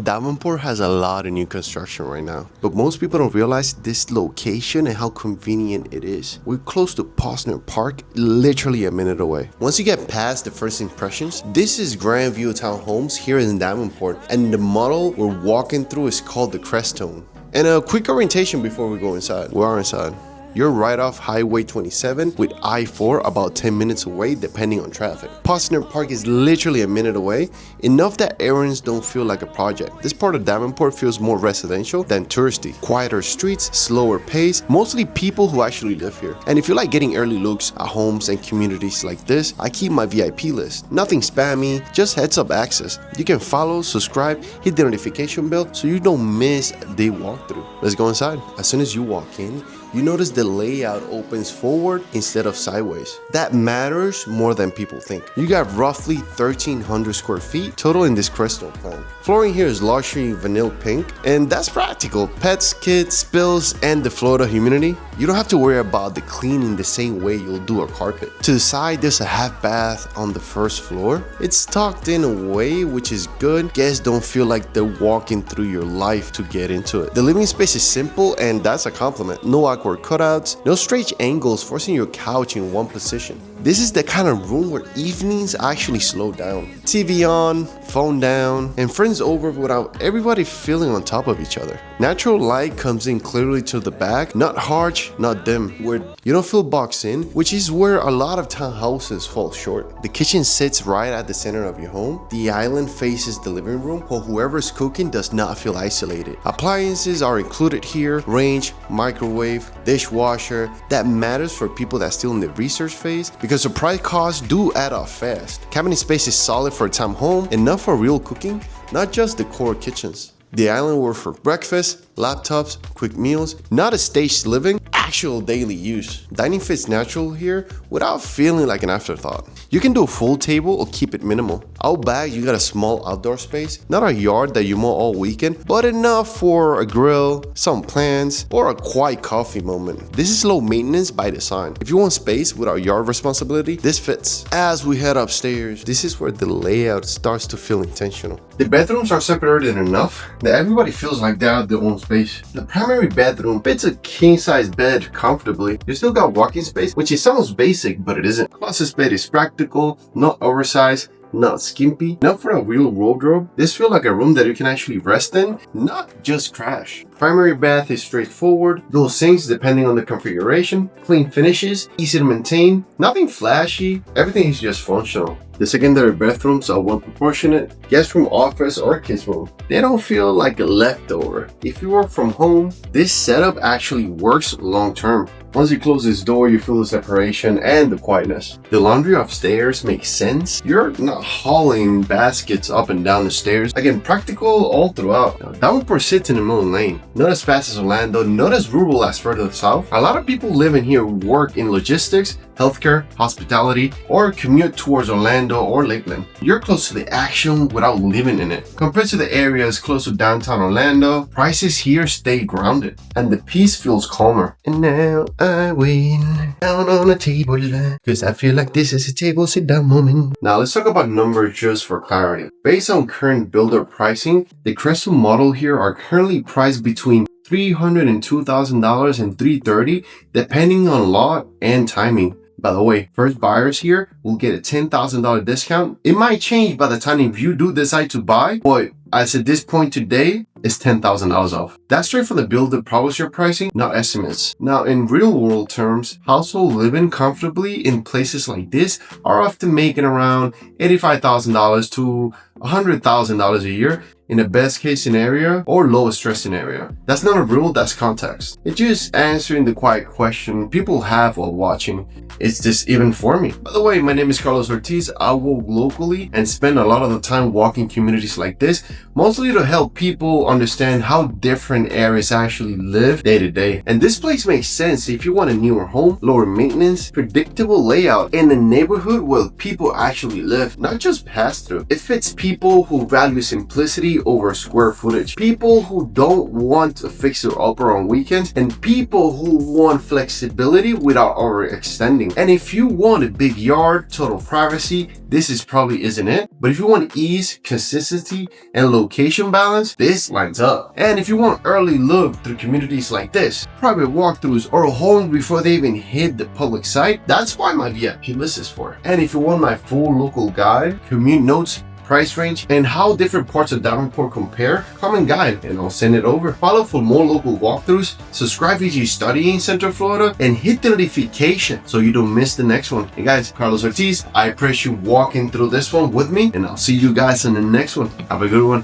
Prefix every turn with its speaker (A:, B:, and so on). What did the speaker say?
A: Davenport has a lot of new construction right now, but most people don't realize this location and how convenient it is. We're close to Posner Park, literally a minute away. Once you get past the first impressions, this is Grandview Townhomes here in Davenport, and the model we're walking through is called the Crestone. And a quick orientation before we go inside. We are inside. You're right off Highway 27 with I-4 about 10 minutes away depending on traffic. Posner Park is literally a minute away, enough that errands don't feel like a project. This part of Davenport feels more residential than touristy. Quieter streets, slower pace, mostly people who actually live here. And if you like getting early looks at homes and communities like this, I keep my VIP list. Nothing spammy, just heads up access. You can follow, subscribe, hit the notification bell so you don't miss the walkthrough. Let's go inside. As soon as you walk in, you notice the layout opens forward instead of sideways. That matters more than people think. You got roughly 1,300 square feet total in this Crestone plan. Flooring here is luxury vanilla pink, and that's practical. Pets, kids, spills, and the Florida humidity, you don't have to worry about the cleaning the same way you'll do a carpet. To the side, there's a half bath on the first floor. It's tucked in a way which is good. Guests don't feel like they're walking through your life to get into it. The living space is simple, and that's a compliment. No awkward cutouts, no strange angles forcing your couch in one position. This is the kind of room where evenings actually slow down. TV on, phone down, and friends over without everybody feeling on top of each other. Natural light comes in clearly to the back, not harsh, not dim, where you don't feel boxed in, which is where a lot of townhouses fall short. The kitchen sits right at the center of your home. The island faces the living room, where whoever's cooking does not feel isolated. Appliances are included here, range, microwave, dishwasher. That matters for people that's still in the research phase because the price costs do add up fast. Cabinet space is solid for a townhome, enough for real cooking, not just decor kitchens. The island works for breakfast, laptops, quick meals, not a staged living, actual daily use. Dining fits natural here without feeling like an afterthought. You can do a full table or keep it minimal. Out back, you got a small outdoor space, not a yard that you mow all weekend, but enough for a grill, some plants, or a quiet coffee moment. This is low maintenance by design. If you want space without yard responsibility, this fits. As we head upstairs, this is where the layout starts to feel intentional. The bedrooms are separated enough that everybody feels like they have their own space. The primary bedroom fits a king-size bed comfortably. You still got walking space, which is sounds basic, but it isn't. Closet bed is practical, not oversized, not skimpy, not for a real wardrobe. This feels like a room that you can actually rest in, not just crash. Primary bath is straightforward, dual sinks depending on the configuration, clean finishes, easy to maintain, nothing flashy, everything is just functional. The secondary bathrooms are well proportionate, guest room, office, or kids room. They don't feel like a leftover. If you work from home, this setup actually works long term. Once you close this door, you feel the separation and the quietness. The laundry upstairs makes sense. You're not hauling baskets up and down the stairs. Again, practical all throughout. Davenport sits in the middle lane. Not as fast as Orlando, not as rural as further south. A lot of people live in here work in logistics, healthcare, hospitality, or commute towards Orlando or Lakeland. You're close to the action without living in it. Compared to the areas close to downtown Orlando, prices here stay grounded and the peace feels calmer. And now I win down on a table, cause I feel like this is a table sit down moment. Now let's talk about numbers just for clarity. Based on current builder pricing, the Crestone model here are currently priced between $302,000 and $330,000 depending on lot and timing. By the way, first buyers here will get a $10,000 discount. It might change by the time if you do decide to buy, but as at this point today, it's $10,000 off. That's straight from the builder publisher pricing, not estimates. Now, in real world terms, household living comfortably in places like this are often making around $85,000 to $100,000 a year in the best case scenario or lowest stress scenario. That's not a rule, that's context. It's just answering the quiet question people have while watching. Is this even for me? By the way, my name is Carlos Ortiz. I work locally and spend a lot of the time walking communities like this, mostly to help people understand how different areas actually live day to day. And this place makes sense if you want a newer home, lower maintenance, predictable layout, in a neighborhood where people actually live, not just pass through. It fits people who value simplicity quality over square footage. People who don't want a fixer-upper on weekends, and people who want flexibility without overextending. And if you want a big yard, total privacy, this is probably isn't it. But if you want ease, consistency, and location balance, this lines up. And if you want early look through communities like this, private walkthroughs or homes before they even hit the public site, that's why my VIP list is for. And if you want my full local guide, commute notes, price range, and how different parts of Davenport compare, comment guide and I'll send it over. Follow for more local walkthroughs, subscribe if you're studying Central Florida, and hit the notification so you don't miss the next one. Hey guys, Carlos Ortiz, I appreciate you walking through this one with me, and I'll see you guys in the next one. Have a good one.